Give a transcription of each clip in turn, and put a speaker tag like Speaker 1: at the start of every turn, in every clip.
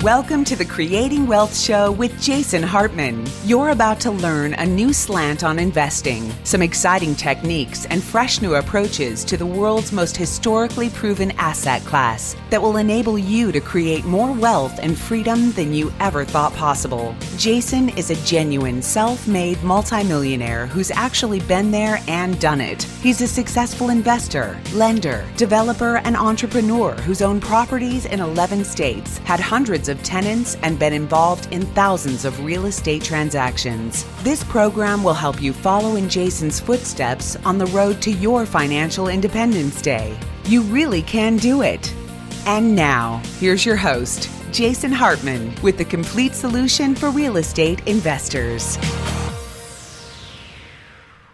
Speaker 1: Welcome to the Creating Wealth Show with Jason Hartman. You're about to learn a new slant on investing, some exciting techniques, and fresh new approaches to the world's most historically proven asset class that will enable you to create more wealth and freedom than you ever thought possible. Jason is a genuine self-made multimillionaire who's actually been there and done it. He's a successful investor, lender, developer, and entrepreneur who's owned properties in 11 states, had hundreds of tenants, and been involved in thousands of real estate transactions. This program will help you follow in Jason's footsteps on the road to your financial independence day. You really can do it. And now, here's your host, Jason Hartman, with the complete solution for real estate investors.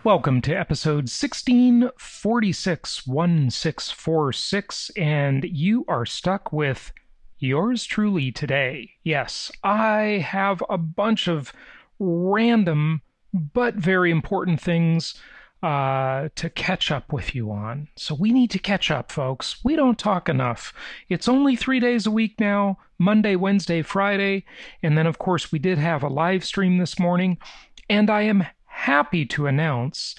Speaker 2: Welcome to episode 1646, and you are stuck with yours truly today. Yes, I have a bunch of random but very important things to catch up with you on. So we need to catch up, folks. We don't talk enough. It's only 3 days a week now, Monday, Wednesday, Friday, and then of course we did have a live stream this morning, and I am happy to announce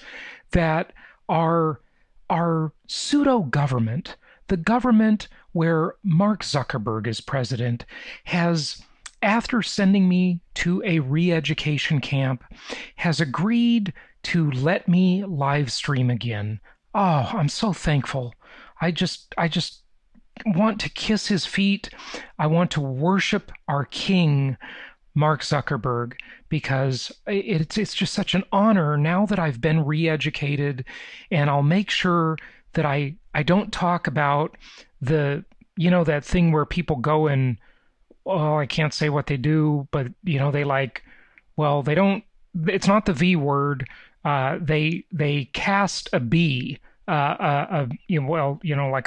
Speaker 2: that our pseudo-government, the government where Mark Zuckerberg is president, has, after sending me to a re-education camp, has agreed to let me live stream again. Oh, I'm so thankful. I just want to kiss his feet. I want to worship our king, Mark Zuckerberg, because it's just such an honor now that I've been re-educated, and I'll make sure that I don't talk about that thing where people go and, oh, I can't say what they do, but they don't, it's not the V word. They cast a B, like a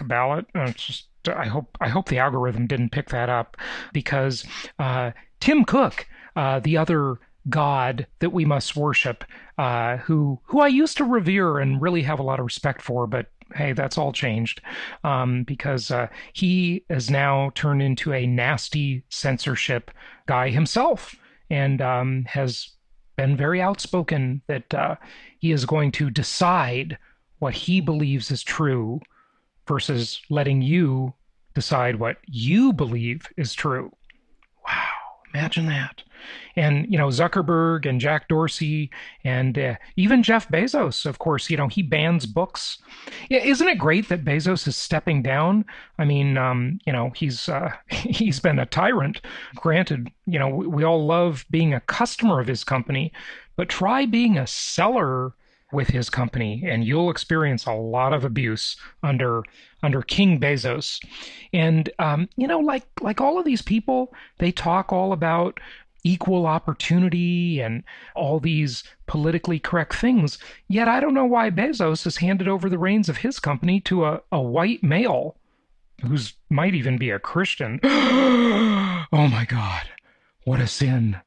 Speaker 2: ballot. It's just, I hope the algorithm didn't pick that up, because Tim Cook, the other god that we must worship, who I used to revere and really have a lot of respect for, but hey, that's all changed, because he has now turned into a nasty censorship guy himself, and has been very outspoken that he is going to decide what he believes is true versus letting you decide what you believe is true. Wow, imagine that. And, Zuckerberg and Jack Dorsey and even Jeff Bezos, of course, he bans books. Yeah, isn't it great that Bezos is stepping down? I mean, he's been a tyrant. Granted, we all love being a customer of his company, but try being a seller with his company, and you'll experience a lot of abuse under King Bezos. And, like all of these people, they talk all about equal opportunity and all these politically correct things. Yet I don't know why Bezos has handed over the reins of his company to a white male who's might even be a Christian. Oh my God, what a sin.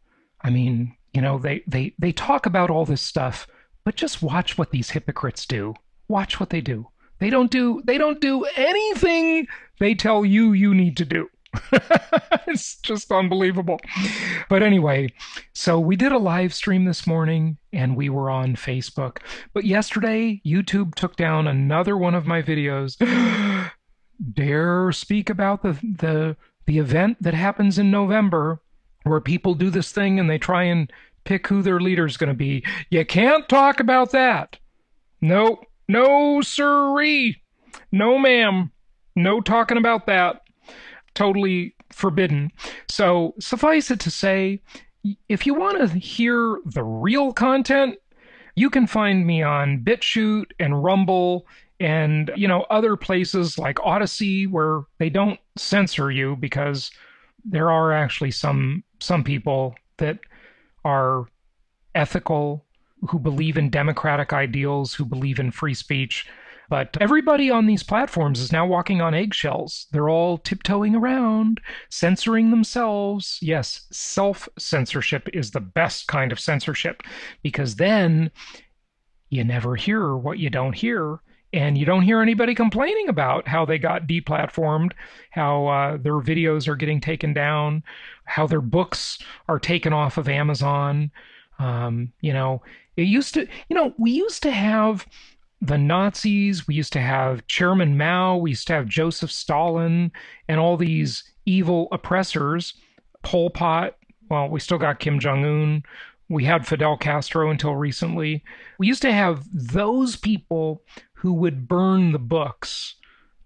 Speaker 2: I mean, they talk about all this stuff, but just watch what these hypocrites do. Watch what they do. They don't do anything they tell you need to do. It's just unbelievable. But anyway, so we did a live stream this morning and we were on Facebook. But yesterday, YouTube took down another one of my videos. Dare speak about the event that happens in November, where people do this thing and they try and pick who their leader's going to be. You can't talk about that. No sirree. No ma'am. No talking about that. Totally forbidden. So suffice it to say, if you want to hear the real content, you can find me on BitChute and Rumble and, other places like Odyssey, where they don't censor you, because there are actually some people that are ethical, who believe in democratic ideals, who believe in free speech. But everybody on these platforms is now walking on eggshells. They're all tiptoeing around, censoring themselves. Yes, self-censorship is the best kind of censorship, because then you never hear what you don't hear, And you don't hear anybody complaining about how they got deplatformed, how their videos are getting taken down, how their books are taken off of Amazon. It used to, we used to have the Nazis, we used to have Chairman Mao, we used to have Joseph Stalin, and all these evil oppressors, Pol Pot. Well, we still got Kim Jong-un. We had Fidel Castro until recently. We used to have those people who would burn the books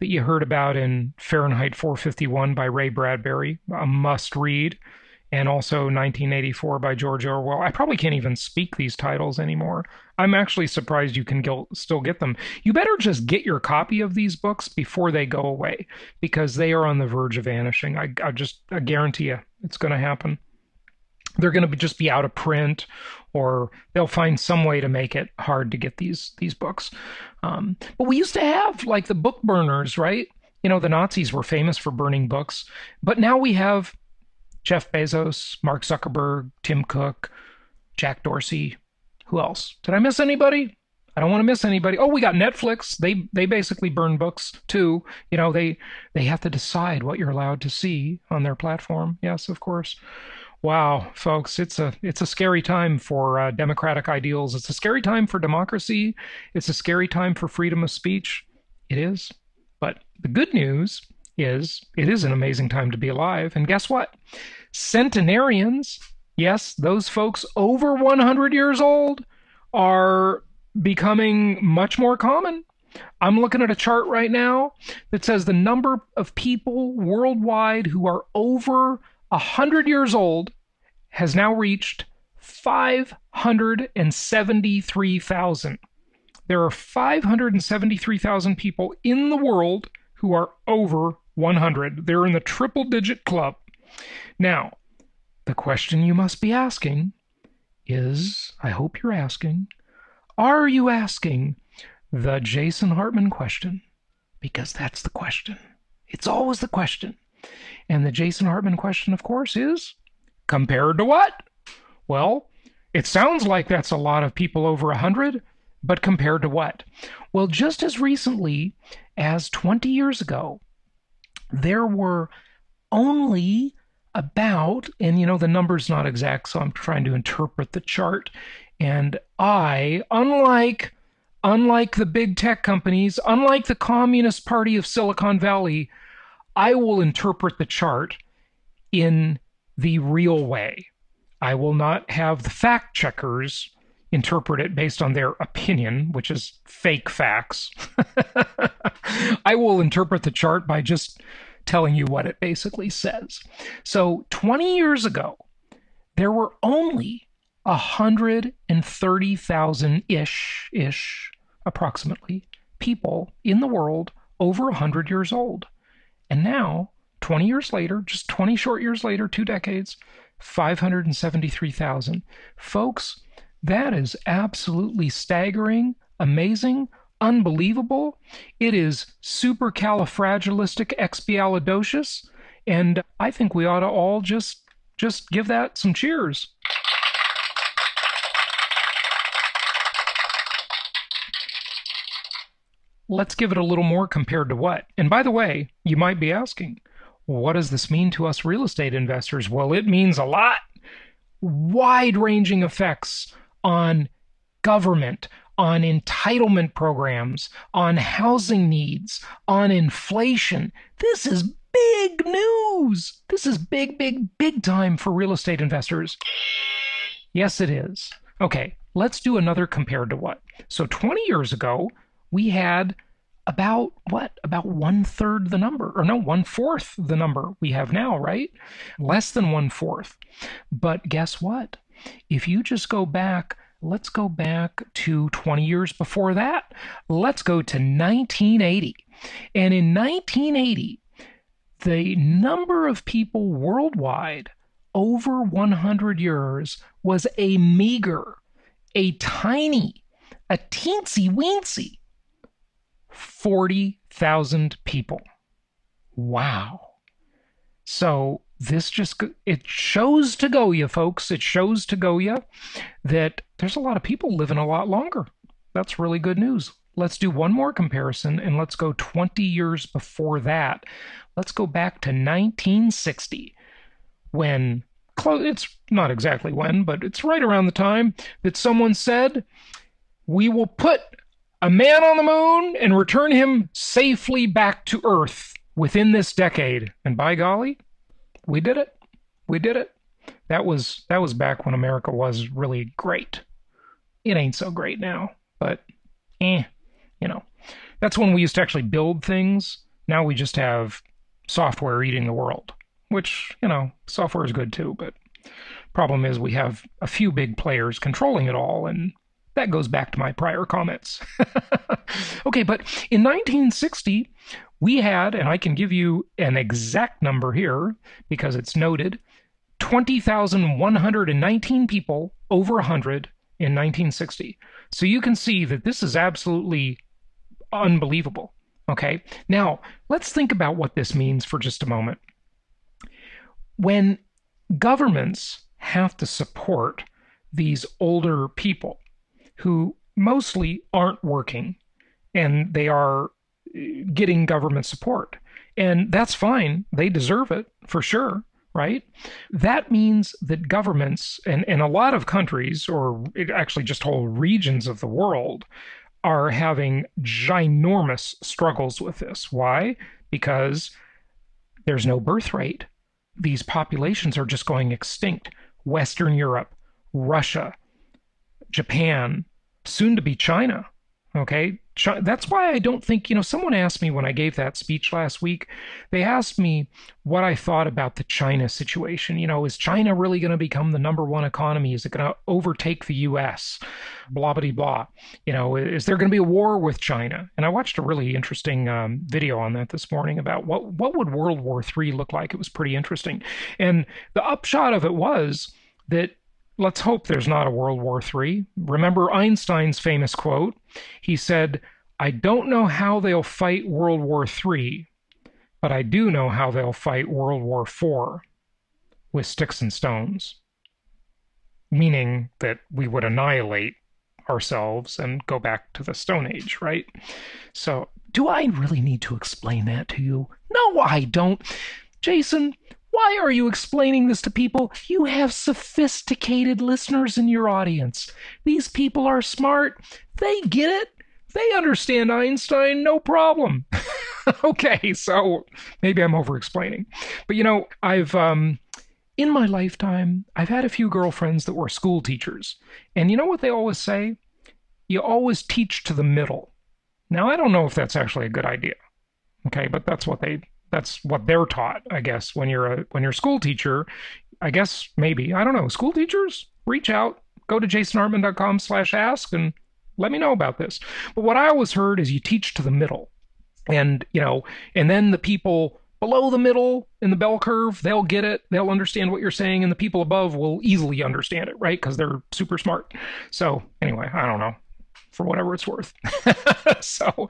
Speaker 2: that you heard about in Fahrenheit 451 by Ray Bradbury, a must read, and also 1984 by George Orwell. I probably can't even speak these titles anymore. I'm actually surprised you can still get them. You better just get your copy of these books before they go away, because they are on the verge of vanishing. I guarantee you it's going to happen. They're going to just be out of print, or they'll find some way to make it hard to get these books. But we used to have like the book burners, right? The Nazis were famous for burning books, but now we have Jeff Bezos, Mark Zuckerberg, Tim Cook, Jack Dorsey. Who else? Did I miss anybody? I don't want to miss anybody. Oh, we got Netflix. They basically burn books too. They have to decide what you're allowed to see on their platform. Yes, of course. Wow, folks, it's a scary time for democratic ideals. It's a scary time for democracy. It's a scary time for freedom of speech. It is. But the good news is it is an amazing time to be alive. And guess what? Centenarians, yes, those folks over 100 years old, are becoming much more common. I'm looking at a chart right now that says the number of people worldwide who are over 100 years old has now reached 573,000. There are 573,000 people in the world who are over 100. They're in the triple-digit club. Now, the question you must be asking is, I hope you're asking, are you asking the Jason Hartman question? Because that's the question. It's always the question. And the Jason Hartman question, of course, is compared to what? Well, it sounds like that's a lot of people over 100, but compared to what? Well, just as recently as 20 years ago, there were only about, and the number's not exact, so I'm trying to interpret the chart, and unlike the big tech companies, unlike the Communist Party of Silicon Valley, I will interpret the chart in the real way. I will not have the fact checkers interpret it based on their opinion, which is fake facts. I will interpret the chart by just telling you what it basically says. So 20 years ago, there were only 130,000-ish, approximately, people in the world over 100 years old. And now, 20 years later, just 20 short years later, 2 decades, 573,000. Folks, that is absolutely staggering, amazing, unbelievable. It is supercalifragilisticexpialidocious, and I think we ought to all just give that some cheers. Let's give it a little more compared to what? And by the way, you might be asking, what does this mean to us real estate investors? Well, it means a lot. Wide-ranging effects on government, on entitlement programs, on housing needs, on inflation. This is big news. This is big, big, big time for real estate investors. Yes, it is. Okay, let's do another compared to what? So 20 years ago, we had about what? About 1/3 the number, or no, 1/4 the number we have now, right? Less than 1/4. But guess what? If you just go back, let's go back to 20 years before that. Let's go to 1980. And in 1980, the number of people worldwide over 100 years was a meager, a tiny, a teensy-weensy 40,000 people. Wow. So this it shows to go you, folks. It shows to go you that there's a lot of people living a lot longer. That's really good news. let's do one more comparison, and let's go 20 years before that. Let's go back to 1960, when, it's not exactly when, but it's right around the time that someone said, we will put a man on the moon and return him safely back to Earth within this decade. And by golly, we did it. We did it. That was back when America was really great. It ain't so great now, but that's when we used to actually build things. Now we just have software eating the world, which, software is good too, but problem is we have a few big players controlling it all, and that goes back to my prior comments. Okay, but in 1960, we had, and I can give you an exact number here because it's noted, 20,119 people over 100 in 1960. So you can see that this is absolutely unbelievable. Okay, now let's think about what this means for just a moment. When governments have to support these older people who mostly aren't working, and they are getting government support, and that's fine, they deserve it for sure, right? That means that governments and a lot of countries, or actually just whole regions of the world, are having ginormous struggles with this. Why? Because there's no birth rate. These populations are just going extinct. Western Europe, Russia, Japan, soon to be China. Okay, that's why I don't think, someone asked me when I gave that speech last week, they asked me what I thought about the China situation. Is China really going to become the number one economy? Is it going to overtake the US? Blah, blah, blah. Is there going to be a war with China? And I watched a really interesting video on that this morning about what would World War III look like. It was pretty interesting. And the upshot of it was that let's hope there's not a World War III. Remember Einstein's famous quote? He said, I don't know how they'll fight World War III, but I do know how they'll fight World War IV with sticks and stones. Meaning that we would annihilate ourselves and go back to the Stone Age, right? So, do I really need to explain that to you? No, I don't. Jason, why are you explaining this to people? You have sophisticated listeners in your audience. These people are smart. They get it. They understand Einstein, no problem. Okay, so maybe I'm over-explaining. But I've, in my lifetime, I've had a few girlfriends that were school teachers. And you know what they always say? You always teach to the middle. Now, I don't know if that's actually a good idea. Okay, but that's what they're taught, I guess, when you're a school teacher. I guess maybe, I don't know, school teachers, reach out, go to jasonhartman.com/ask and let me know about this. But what I always heard is you teach to the middle. And, and then the people below the middle in the bell curve, they'll get it, they'll understand what you're saying, and the people above will easily understand it, right? Because they're super smart. So anyway, I don't know, for whatever it's worth. So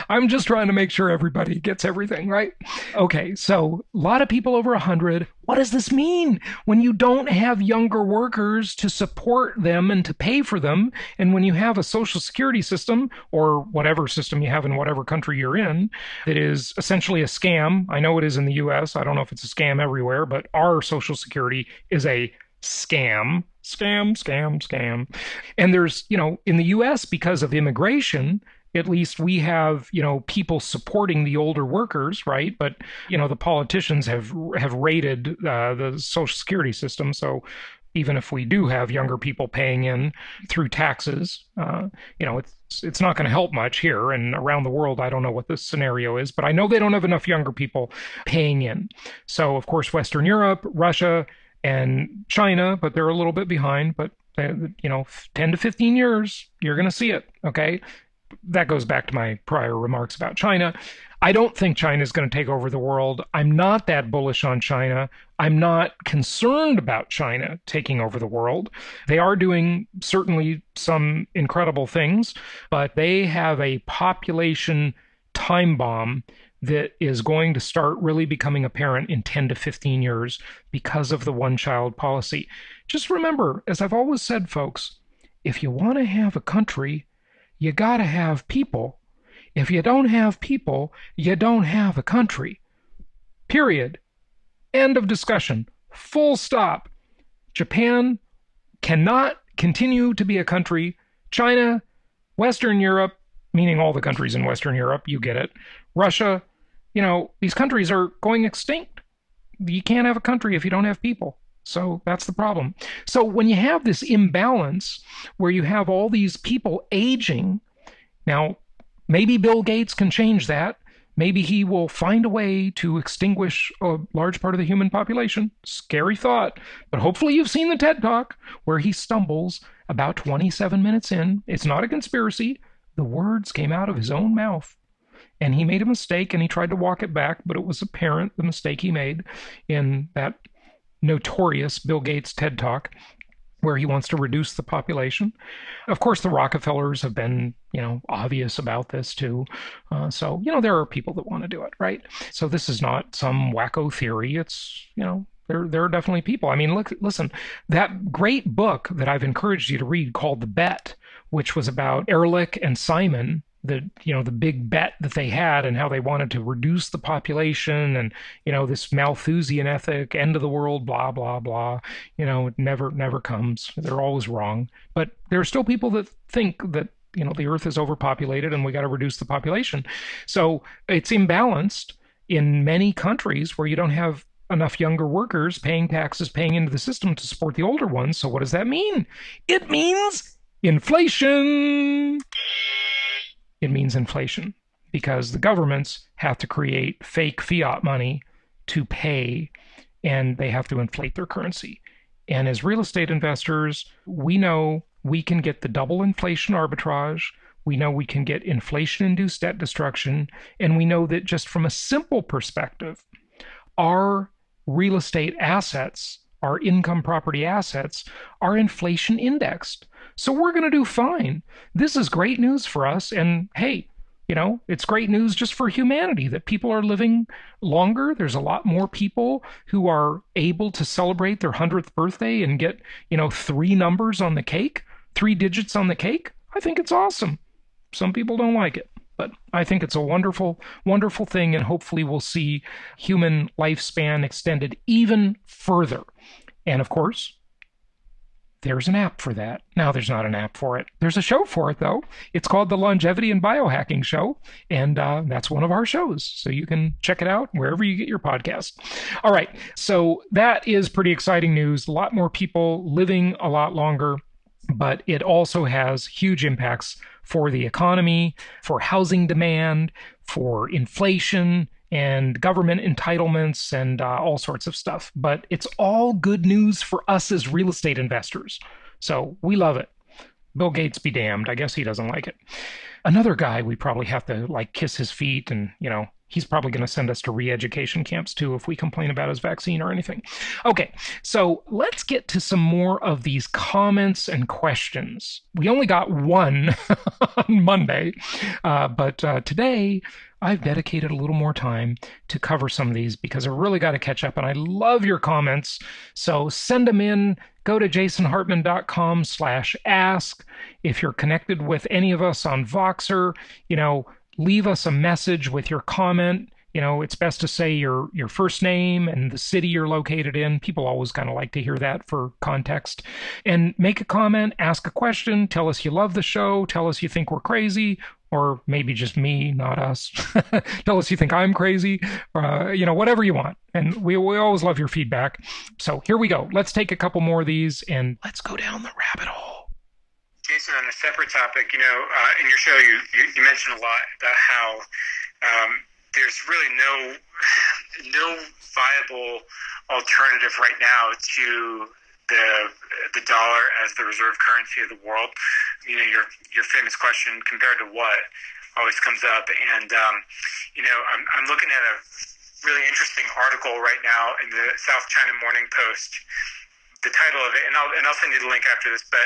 Speaker 2: I'm just trying to make sure everybody gets everything, right? Okay, so a lot of people over 100. What does this mean? When you don't have younger workers to support them and to pay for them, and when you have a social security system, or whatever system you have in whatever country you're in, that is essentially a scam. I know it is in the US. I don't know if it's a scam everywhere, but our social security is a scam. Scam. And there's, in the US, because of immigration, at least we have, people supporting the older workers, right? But, the politicians have raided the Social Security system. So even if we do have younger people paying in through taxes, it's not going to help much here. And around the world, I don't know what the scenario is, but I know they don't have enough younger people paying in. So, of course, Western Europe, Russia, and China, but they're a little bit behind, but 10 to 15 years, you're going to see it, okay? That goes back to my prior remarks about China. I don't think China is going to take over the world. I'm not that bullish on China. I'm not concerned about China taking over the world. They are doing certainly some incredible things, but they have a population time bomb that is going to start really becoming apparent in 10 to 15 years because of the one-child policy. Just remember, as I've always said, folks, if you want to have a country, you got to have people. If you don't have people, you don't have a country. Period. End of discussion. Full stop. Japan cannot continue to be a country. China, Western Europe, meaning all the countries in Western Europe, you get it. Russia, these countries are going extinct. You can't have a country if you don't have people. So that's the problem. So when you have this imbalance where you have all these people aging, now maybe Bill Gates can change that. Maybe he will find a way to extinguish a large part of the human population. Scary thought. But hopefully you've seen the TED Talk where he stumbles about 27 minutes in. It's not a conspiracy. The words came out of his own mouth. And he made a mistake and he tried to walk it back, but it was apparent the mistake he made in that notorious Bill Gates TED Talk where he wants to reduce the population. Of course, the Rockefellers have been, obvious about this too. So, there are people that want to do it, right? So this is not some wacko theory. It's, there are definitely people. I mean, listen, that great book that I've encouraged you to read called The Bet, which was about Ehrlich and Simon, the big bet that they had and how they wanted to reduce the population and, this Malthusian ethic, end of the world, blah, blah, blah. It never comes. They're always wrong. But there are still people that think that, the earth is overpopulated and we got to reduce the population. So it's imbalanced in many countries where you don't have enough younger workers paying taxes, paying into the system to support the older ones. So what does that mean? It means inflation. It means inflation because the governments have to create fake fiat money to pay, and they have to inflate their currency. And as real estate investors, we know we can get the double inflation arbitrage. We know we can get inflation-induced debt destruction. And we know that just from a simple perspective, our real estate assets, our income property assets, are inflation indexed. So we're going to do fine. This is great news for us. And hey, it's great news just for humanity that people are living longer. There's a lot more people who are able to celebrate their 100th birthday and get, 3 numbers on the cake, 3 digits on the cake. I think it's awesome. Some people don't like it, but I think it's a wonderful, wonderful thing. And hopefully we'll see human lifespan extended even further. And of course, there's an app for that. Now, there's not an app for it. There's a show for it, though. It's called the Longevity and Biohacking Show, and that's one of our shows. So you can check it out wherever you get your podcast. All right, so that is pretty exciting news. A lot more people living a lot longer, but it also has huge impacts for the economy, for housing demand, for inflation, and government entitlements and all sorts of stuff. But it's all good news for us as real estate investors. So we love it. Bill Gates be damned. I guess he doesn't like it. Another guy we probably have to kiss his feet and, he's probably going to send us to re-education camps too if we complain about his vaccine or anything. Okay, so let's get to some more of these comments and questions. We only got one on Monday, but today I've dedicated a little more time to cover some of these because I really got to catch up, and I love your comments. So send them in. Go to jasonhartman.com/ask. If you're connected with any of us on Voxer, leave us a message with your comment. It's best to say your first name and the city you're located in. People always kind of like to hear that for context. And make a comment, ask a question, tell us you love the show, tell us you think we're crazy, or maybe just me, not us. Tell us you think I'm crazy, whatever you want. And we always love your feedback. So here we go. Let's take a couple more of these and let's go down the rabbit hole.
Speaker 3: Jason, on a separate topic, in your show, you mentioned a lot about how there's really no viable alternative right now to the dollar as the reserve currency of the world. Your famous question, compared to what, always comes up. And I'm looking at a really interesting article right now in the South China Morning Post. The title of it, and I'll send you the link after this, but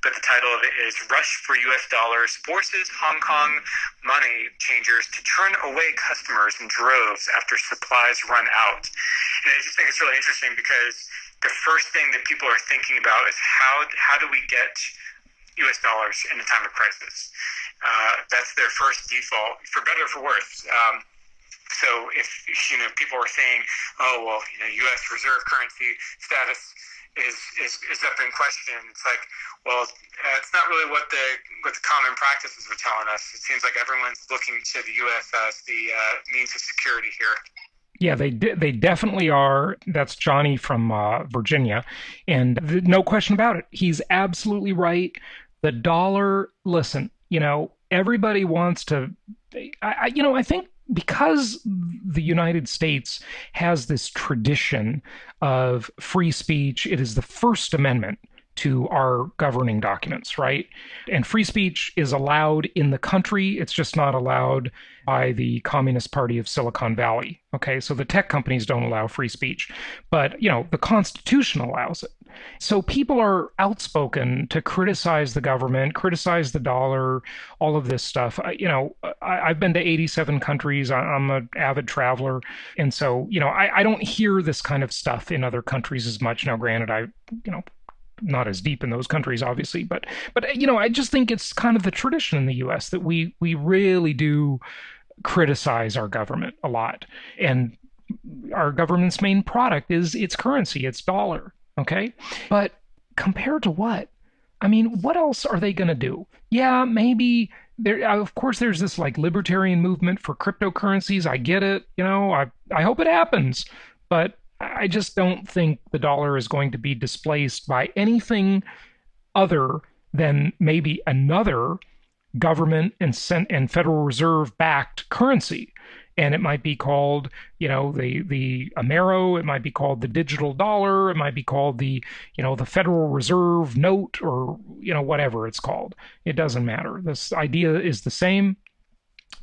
Speaker 3: the title of it is "Rush for U.S. Dollars Forces Hong Kong Money Changers to Turn Away Customers in Droves After Supplies Run Out." And I just think it's really interesting because the first thing that people are thinking about is how do we get U.S. dollars in a time of crisis? That's their first default, for better or for worse. So if people were saying, oh well, U.S. reserve currency status is up in question, it's like, well, it's not really what the common practices are telling us. It seems like everyone's looking to the U.S. as the means of security here.
Speaker 2: Yeah, they definitely are. That's Johnny from Virginia, and no question about it. He's absolutely right. The dollar. Listen, everybody wants to. I think because the United States has this tradition of free speech, it is the First Amendment to our governing documents, right? And free speech is allowed in the country. It's just not allowed by the Communist Party of Silicon Valley. Okay, so the tech companies don't allow free speech, but the Constitution allows it. So people are outspoken to criticize the government, criticize the dollar, all of this stuff. I've been to 87 countries. I'm an avid traveler, and so I don't hear this kind of stuff in other countries as much. Now, granted, not as deep in those countries, obviously, but I just think it's kind of the tradition in the U.S. that we really do criticize our government a lot, and our government's main product is its currency, its dollar. Okay, but compared to what? I mean, what else are they going to do? Yeah, maybe there. Of course, there's this like libertarian movement for cryptocurrencies. I get it. I hope it happens, but I just don't think the dollar is going to be displaced by anything other than maybe another government and Federal Reserve backed currency. And it might be called, the Amero. It might be called the digital dollar. It might be called the Federal Reserve note, or whatever it's called. It doesn't matter. This idea is the same.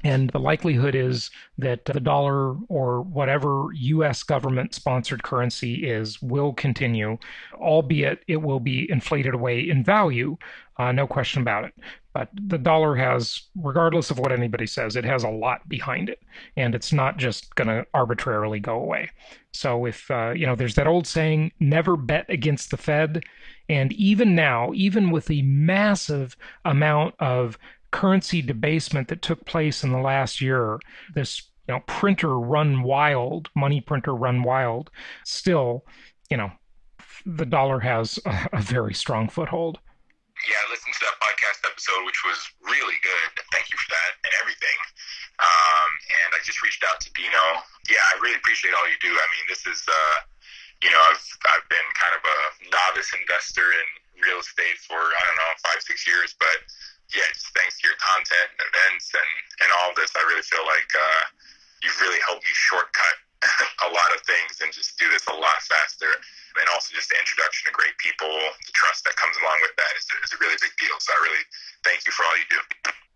Speaker 2: And the likelihood is that the dollar or whatever U.S. government-sponsored currency will continue, albeit it will be inflated away in value, no question about it. But the dollar has, regardless of what anybody says, it has a lot behind it, and it's not just going to arbitrarily go away. So if, there's that old saying, never bet against the Fed, and even now, even with the massive amount of currency debasement that took place in the last year, this money printer run wild, still, the dollar has a very strong foothold.
Speaker 4: Yeah, I listened to that podcast episode, which was really good. Thank you for that and everything. And I just reached out to Dino. Yeah, I really appreciate all you do. I mean, this is, I've been kind of a novice investor in real estate for, 5-6 years, but yeah, just thanks to your content and events and all this, I really feel like you've really helped me shortcut a lot of things and just do this a lot faster. And also just the introduction to great people, the trust that comes along with that is a really big deal. So I really thank you for all you do.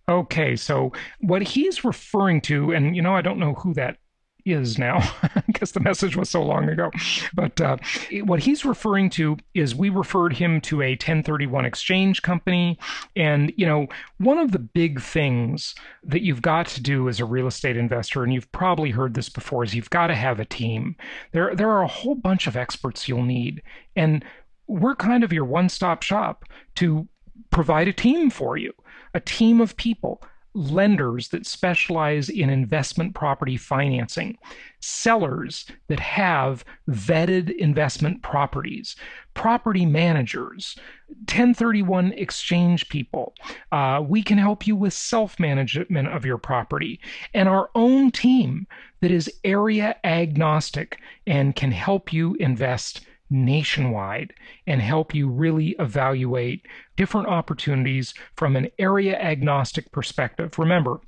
Speaker 4: Okay,
Speaker 2: so what he's referring to, and I don't know who that is now, because the message was so long ago, but what he's referring to is we referred him to a 1031 exchange company. And, one of the big things that you've got to do as a real estate investor, and you've probably heard this before, is you've got to have a team. There are a whole bunch of experts you'll need. And we're kind of your one-stop shop to provide a team for you, a team of people. Lenders that specialize in investment property financing, sellers that have vetted investment properties, property managers, 1031 exchange people. We can help you with self-management of your property, and our own team that is area agnostic and can help you invest nationwide and help you really evaluate different opportunities from an area agnostic perspective. Remember,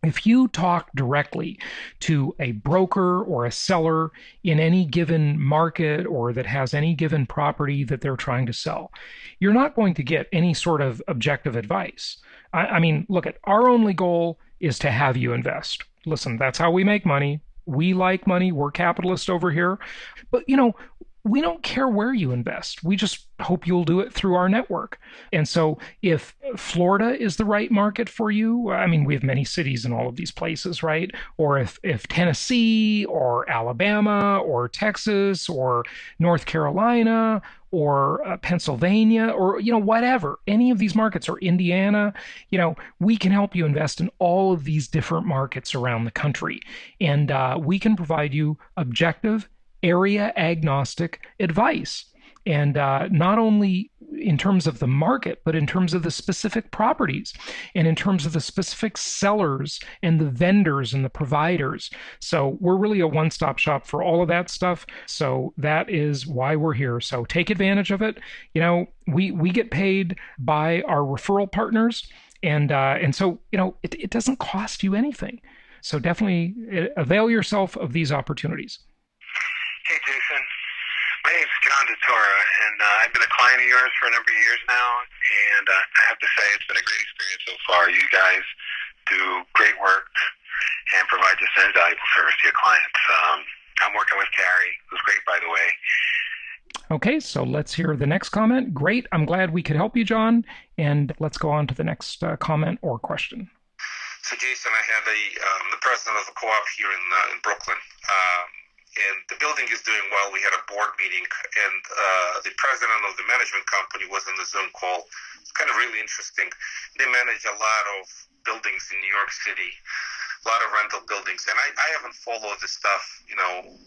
Speaker 2: if you talk directly to a broker or a seller in any given market or that has any given property that they're trying to sell, you're not going to get any sort of objective advice. I mean, look, our only goal is to have you invest. Listen, that's how we make money. We like money. We're capitalists over here. But, we don't care where you invest. We just hope you'll do it through our network. And so if Florida is the right market for you, I mean, we have many cities in all of these places, right? Or if Tennessee or Alabama or Texas or North Carolina or Pennsylvania or, whatever, any of these markets, or Indiana, we can help you invest in all of these different markets around the country. And we can provide you objective, area agnostic advice. And not only in terms of the market, but in terms of the specific properties and in terms of the specific sellers and the vendors and the providers. So we're really a one-stop shop for all of that stuff. So that is why we're here. So take advantage of it. We get paid by our referral partners. And so, it doesn't cost you anything. So definitely avail yourself of these opportunities.
Speaker 3: Hey, Jason. My name's John DeTora, and I've been a client of yours for a number of years now, and I have to say it's been a great experience so far. You guys do great work and provide just an invaluable service to your clients. I'm working with Carrie, who's great, by the way.
Speaker 2: Okay, so let's hear the next comment. Great. I'm glad we could help you, John. And let's go on to the next comment or question.
Speaker 4: So, Jason, I have the president of the co-op here in Brooklyn. And the building is doing well. We had a board meeting, and the president of the management company was on the Zoom call. It's kind of really interesting. They manage a lot of buildings in New York City, a lot of rental buildings. And I haven't followed this stuff,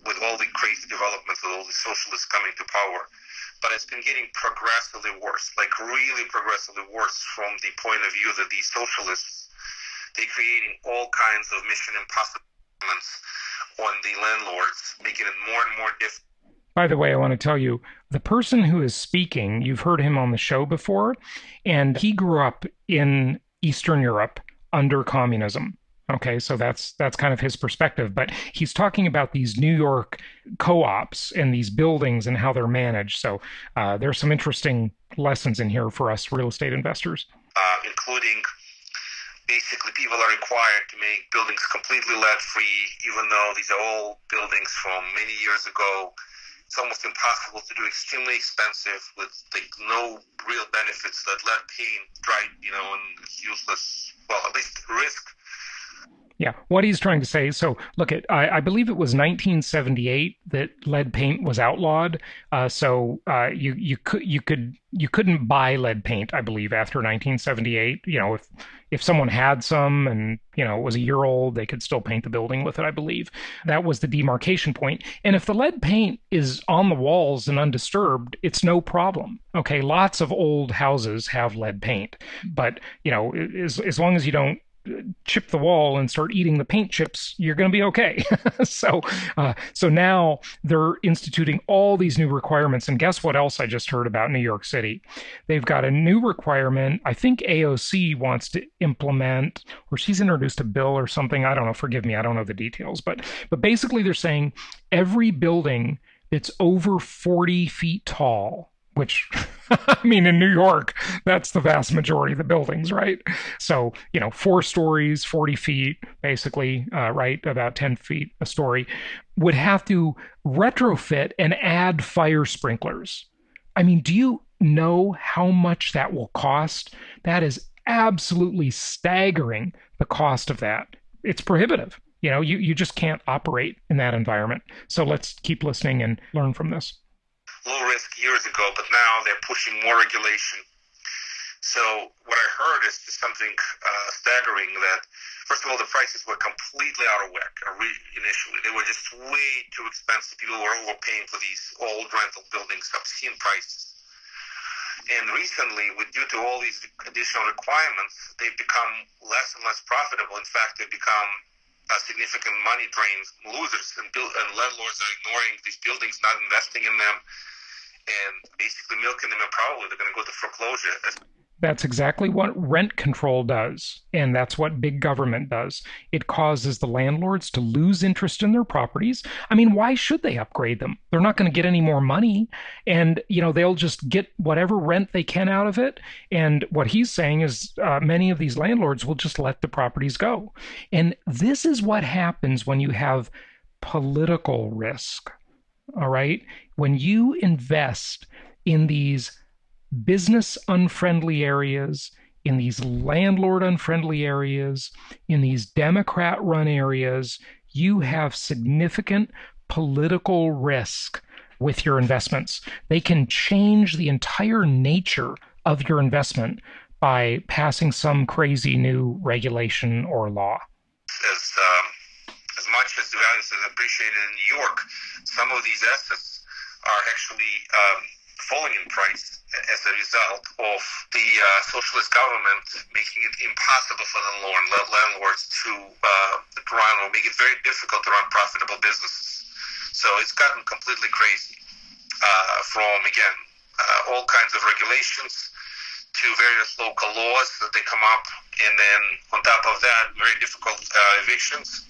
Speaker 4: with all the crazy developments, with all the socialists coming to power. But it's been getting progressively worse, like really progressively worse, from the point of view that these socialists, they're creating all kinds of mission impossible on the landlords, making it more and more difficult.
Speaker 2: By the way, I want to tell you, the person who is speaking, you've heard him on the show before, and he grew up in Eastern Europe under communism. Okay, so that's kind of his perspective. But he's talking about these New York co-ops and these buildings and how they're managed. So there's some interesting lessons in here for us real estate investors.
Speaker 4: Including basically people are required to make buildings completely lead-free, even though these are all buildings from many years ago. It's almost impossible to do, extremely expensive, with no real benefits. That lead paint, dried, and it's useless. Well, at least risk.
Speaker 2: Yeah, what he's trying to say. So look, I believe it was 1978 that lead paint was outlawed. So you couldn't buy lead paint, I believe, after 1978. If someone had some and it was a year old, they could still paint the building with it, I believe. That was the demarcation point. And if the lead paint is on the walls and undisturbed, it's no problem. Okay, lots of old houses have lead paint, but as long as you don't chip the wall and start eating the paint chips, you're going to be okay. So now they're instituting all these new requirements. And guess what else I just heard about New York City? They've got a new requirement. I think AOC wants to implement, or she's introduced a bill or something. I don't know. Forgive me. I don't know the details. But basically they're saying every building that's over 40 feet tall, which, I mean, in New York, that's the vast majority of the buildings, right? So, 4 stories, 40 feet, basically, right, about 10 feet a story, would have to retrofit and add fire sprinklers. I mean, do you know how much that will cost? That is absolutely staggering, the cost of that. It's prohibitive. You just can't operate in that environment. So let's keep listening and learn from this.
Speaker 4: Low risk years ago, but now they're pushing more regulation. So what I heard is just something staggering, that first of all, the prices were completely out of whack initially. They were just way too expensive. People were overpaying for these old rental buildings, obscene prices. And recently, due to all these additional requirements, they've become less and less profitable. In fact, they've become significant money drains, losers, and landlords are ignoring these buildings, not investing in them, and basically milking them, and probably they're going to go to foreclosure.
Speaker 2: That's exactly what rent control does, and that's what big government does. It causes the landlords to lose interest in their properties. I mean, why should they upgrade them? They're not going to get any more money, and they'll just get whatever rent they can out of it. And what he's saying is many of these landlords will just let the properties go. And this is what happens when you have political risk. All right? When you invest in these business unfriendly areas, in these landlord unfriendly areas, in these Democrat run areas, you have significant political risk with your investments. They can change the entire nature of your investment by passing some crazy new regulation or law.
Speaker 4: As much as the values are appreciated in New York, some of these assets are actually falling in price as a result of the socialist government making it impossible for the landlords to run, or make it very difficult to run profitable businesses. So it's gotten completely crazy from, again, all kinds of regulations to various local laws that they come up, and then on top of that, very difficult evictions.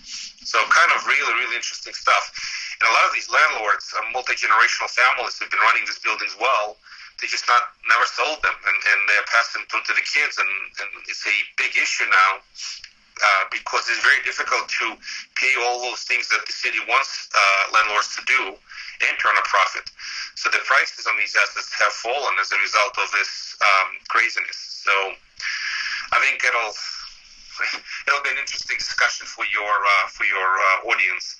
Speaker 4: So kind of really, really interesting stuff. And a lot of these landlords, multi-generational families who've been running these buildings well, they just never sold them, and they're passing them to the kids, and it's a big issue now because it's very difficult to pay all those things that the city wants landlords to do and turn a profit. So the prices on these assets have fallen as a result of this craziness. So I think it'll be an interesting discussion for your audience.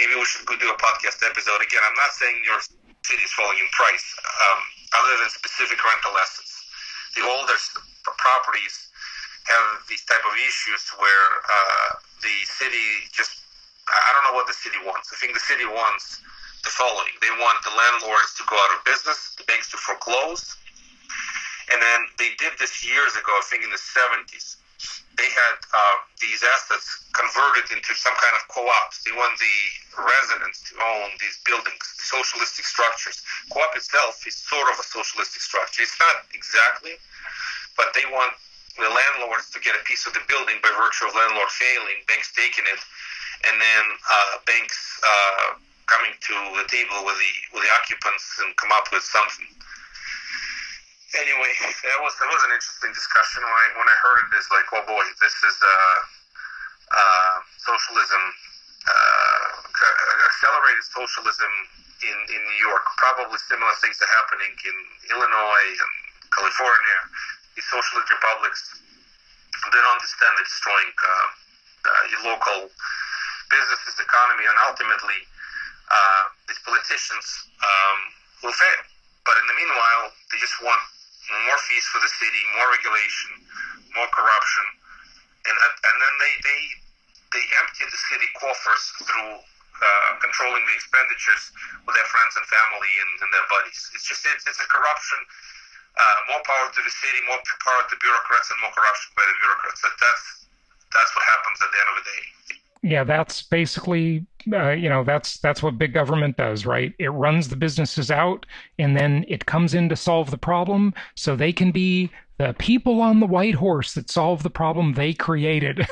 Speaker 4: Maybe we should go do a podcast episode. Again, I'm not saying your city is falling in price, other than specific rental assets. The older properties have these type of issues where the city just, I don't know what the city wants. I think the city wants the following. They want the landlords to go out of business, the banks to foreclose. And then they did this years ago, I think in the 70s. They had these assets converted into some kind of co-ops. They want the residents to own these buildings, socialistic structures. Co-op itself is sort of a socialistic structure. It's not exactly, but they want the landlords to get a piece of the building by virtue of landlord failing, banks taking it, and then banks coming to the table with the occupants and come up with something. Anyway, that was an interesting discussion. When I heard it, it's like, oh boy, this is socialism, accelerated socialism in New York. Probably similar things are happening in Illinois and California. These socialist republics, they don't understand they're destroying your local businesses, economy, and ultimately these politicians will fail. But in the meanwhile, they just want more fees for the city, more regulation, more corruption, and then they empty the city coffers through controlling the expenditures with their friends and family and their buddies. It's a corruption. More power to the city, more power to bureaucrats, and more corruption by the bureaucrats. That's what happens at the end of the day.
Speaker 2: Yeah, that's basically, that's what big government does, right? It runs the businesses out, and then it comes in to solve the problem, so they can be the people on the white horse that solve the problem they created,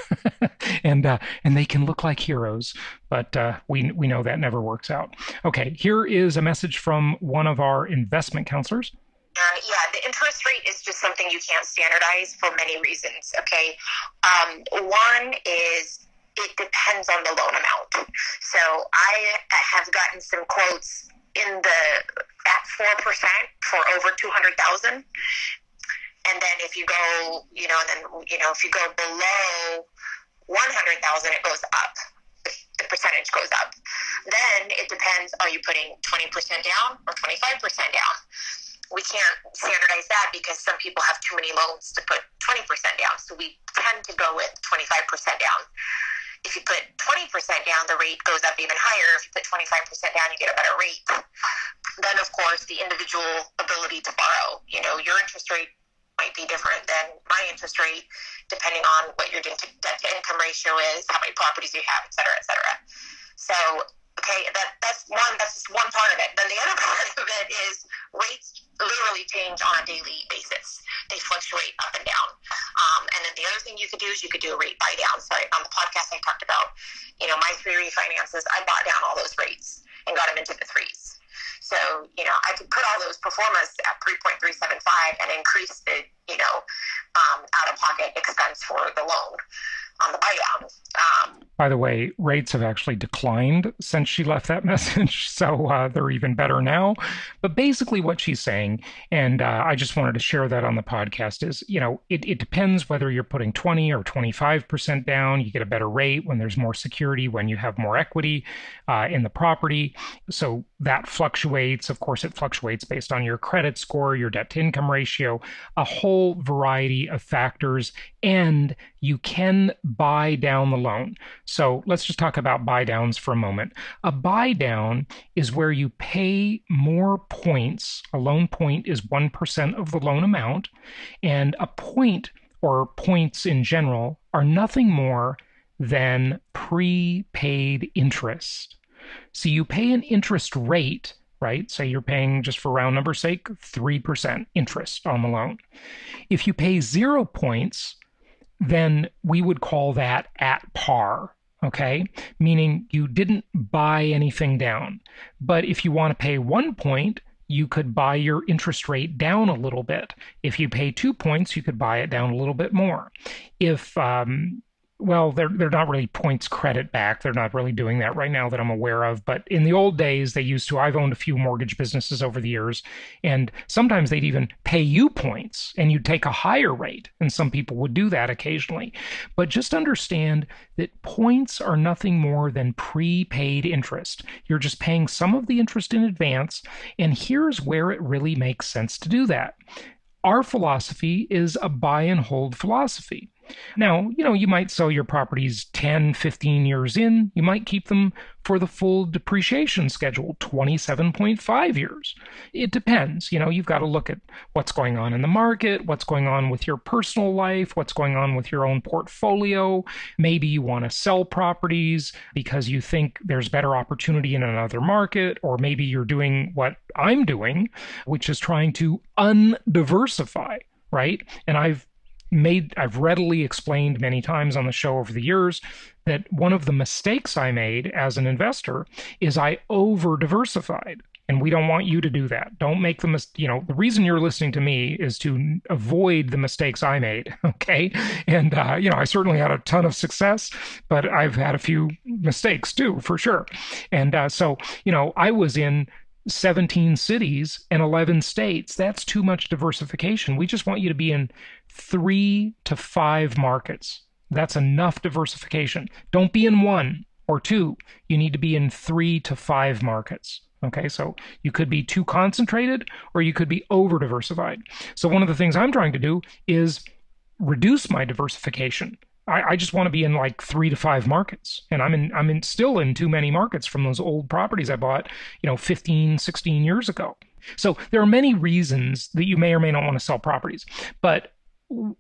Speaker 2: and they can look like heroes. But we know that never works out. Okay, here is a message from one of our investment counselors.
Speaker 5: The interest rate is just something you can't standardize for many reasons, okay? One is it depends on the loan amount. So I have gotten some quotes at 4% for over $200,000. And then if you go, if you go below 100,000, it goes up. The percentage goes up. Then it depends, are you putting 20% down or 25% down? We can't standardize that because some people have too many loans to put 20% down. So we tend to go with 25% down. If you put 20% down, the rate goes up even higher. If you put 25% down, you get a better rate. Then, of course, the individual ability to borrow. Your interest rate might be different than my interest rate, depending on what your debt-to-income ratio is, how many properties you have, et cetera, et cetera. So, okay, that's just one part of it. Then the other part of it is rates literally change on a daily basis. They fluctuate up and down. And then the other thing you could do is you could do a rate buy down. So on the podcast I talked about, my 3 refinances, I bought down all those rates and got them into the 3s. So, I could put all those performers at 3.375 and increase the, out-of-pocket expense for the loan on the buy down.
Speaker 2: By the way, rates have actually declined since she left that message, so they're even better now. But basically, what she's saying, and I just wanted to share that on the podcast, is it depends whether you're putting 20 or 25% down. You get a better rate when there's more security, when you have more equity in the property. So that fluctuates. Of course, it fluctuates based on your credit score, your debt to income ratio, a whole variety of factors, and you can buy down the loan. So let's just talk about buy downs for a moment. A buy down is where you pay more points. A loan point is 1% of the loan amount, and a point, or points in general, are nothing more than prepaid interest. So you pay an interest rate, right? Say you're paying, just for round number's sake, 3% interest on the loan. If you pay 0 points, then we would call that at par, okay? Meaning you didn't buy anything down. But if you want to pay 1 point, you could buy your interest rate down a little bit. If you pay 2 points, you could buy it down a little bit more. If well, they're not really points credit back. They're not really doing that right now that I'm aware of. But in the old days, they used to. I've owned a few mortgage businesses over the years, and sometimes they'd even pay you points, and you'd take a higher rate. And some people would do that occasionally. But just understand that points are nothing more than prepaid interest. You're just paying some of the interest in advance, and here's where it really makes sense to do that. Our philosophy is a buy and hold philosophy. Now, you might sell your properties 10, 15 years in. You might keep them for the full depreciation schedule, 27.5 years. It depends. You've got to look at what's going on in the market, what's going on with your personal life, what's going on with your own portfolio. Maybe you want to sell properties because you think there's better opportunity in another market, or maybe you're doing what I'm doing, which is trying to undiversify, right? And I've readily explained many times on the show over the years that one of the mistakes I made as an investor is I over-diversified. And we don't want you to do that. Don't make the reason you're listening to me is to avoid the mistakes I made, okay? And, I certainly had a ton of success, but I've had a few mistakes too, for sure. And so, I was in 17 cities and 11 states. That's too much diversification. We just want you to be in 3 to 5 markets. That's enough diversification. Don't be in 1 or 2. You need to be in 3 to 5 markets. Okay, so you could be too concentrated or you could be over diversified. So one of the things I'm trying to do is reduce my diversification. I just want to be in like 3 to 5 markets. And I'm still in too many markets from those old properties I bought, 15, 16 years ago. So there are many reasons that you may or may not want to sell properties. But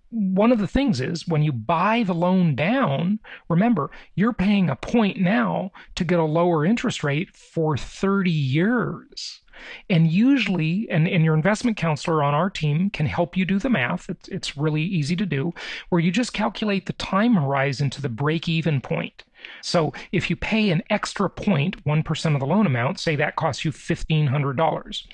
Speaker 2: one of the things is when you buy the loan down, remember, you're paying a point now to get a lower interest rate for 30 years. And usually, and your investment counselor on our team can help you do the math. It's really easy to do, where you just calculate the time horizon to the break-even point. So if you pay an extra point, 1% of the loan amount, say that costs you $1,500.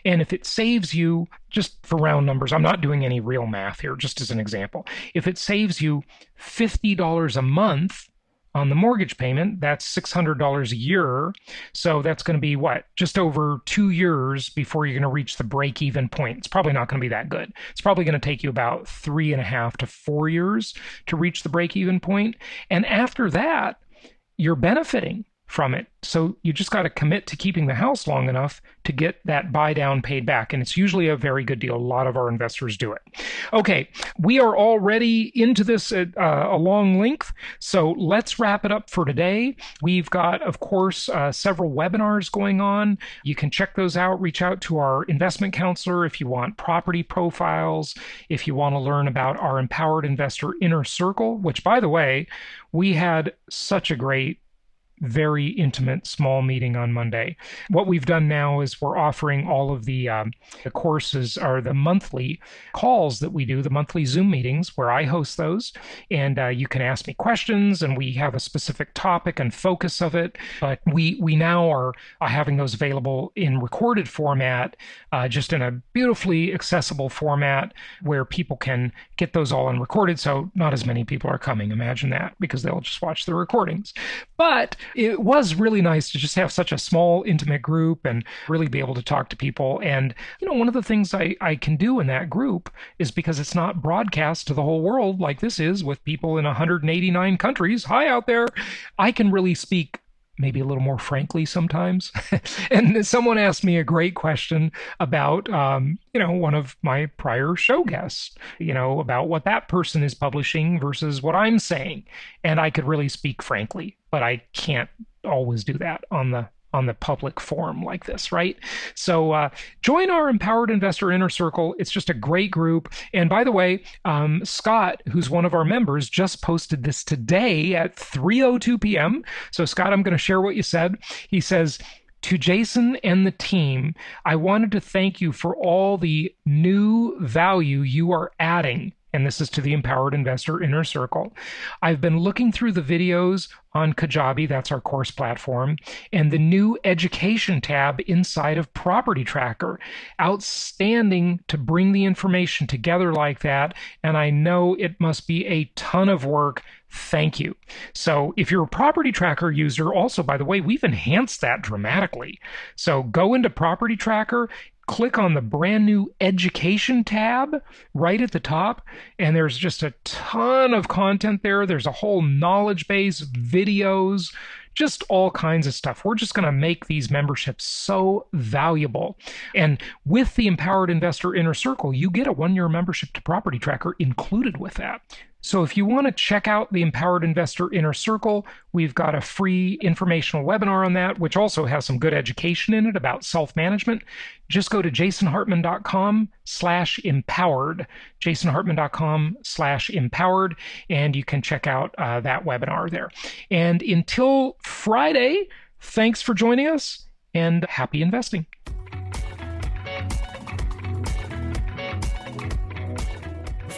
Speaker 2: And if it saves you, just for round numbers, I'm not doing any real math here, just as an example. If it saves you $50 a month on the mortgage payment, that's $600 a year. So that's going to be just over 2 years before you're going to reach the break-even point. It's probably not going to be that good. It's probably going to take you about 3.5 to 4 years to reach the break-even point. And after that, you're benefiting from it. So you just got to commit to keeping the house long enough to get that buy down paid back. And it's usually a very good deal. A lot of our investors do it. Okay, we are already into this at a long length. So let's wrap it up for today. We've got, of course, several webinars going on. You can check those out. Reach out to our investment counselor if you want property profiles, if you want to learn about our Empowered Investor Inner Circle, which, by the way, we had such a great very intimate small meeting on Monday. What we've done now is we're offering all of the courses, or the monthly calls that we do, the monthly Zoom meetings where I host those, and you can ask me questions, and we have a specific topic and focus of it. But we now are having those available in recorded format, just in a beautifully accessible format where people can get those all unrecorded. So not as many people are coming, imagine that, because they'll just watch the recordings. But it was really nice to just have such a small, intimate group and really be able to talk to people. And, one of the things I can do in that group is, because it's not broadcast to the whole world like this is with people in 189 countries, hi out there, I can really speak maybe a little more frankly sometimes. And someone asked me a great question about, one of my prior show guests, about what that person is publishing versus what I'm saying. And I could really speak frankly, but I can't always do that on the public forum like this, right? So join our Empowered Investor Inner Circle. It's just a great group. And by the way, Scott, who's one of our members, just posted this today at 3:02 p.m. So Scott, I'm going to share what you said. He says, "To Jason and the team, I wanted to thank you for all the new value you are adding." And this is to the Empowered Investor Inner Circle. "I've been looking through the videos on Kajabi, that's our course platform, and the new education tab inside of Property Tracker. Outstanding to bring the information together like that, and I know it must be a ton of work. Thank you." So if you're a Property Tracker user, also, by the way, we've enhanced that dramatically. So go into Property Tracker, click on the brand new education tab right at the top, and there's just a ton of content there. There's a whole knowledge base, videos, just all kinds of stuff. We're just going to make these memberships so valuable. And with the Empowered Investor Inner Circle, you get a 1-year membership to Property Tracker included with that. So if you want to check out the Empowered Investor Inner Circle, we've got a free informational webinar on that, which also has some good education in it about self-management. Just go to jasonhartman.com/empowered, jasonhartman.com/empowered, and you can check out that webinar there. And until Friday, thanks for joining us, and happy investing.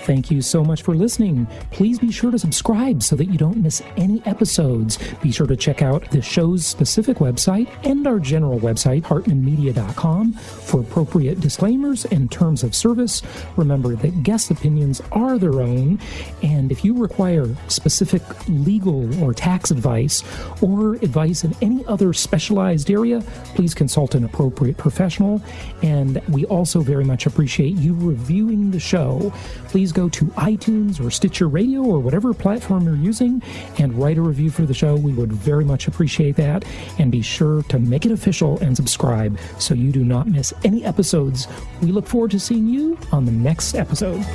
Speaker 2: Thank you so much for listening. Please be sure to subscribe so that you don't miss any episodes. Be sure to check out the show's specific website and our general website, hartmanmedia.com, for appropriate disclaimers and terms of service. Remember that guest opinions are their own, and if you require specific legal or tax advice or advice in any other specialized area, please consult an appropriate professional. And we also very much appreciate you reviewing the show. Please go to iTunes or Stitcher Radio or whatever platform you're using and write a review for the show. We would very much appreciate that. And be sure to make it official and subscribe so you do not miss any episodes. We look forward to seeing you on the next episode.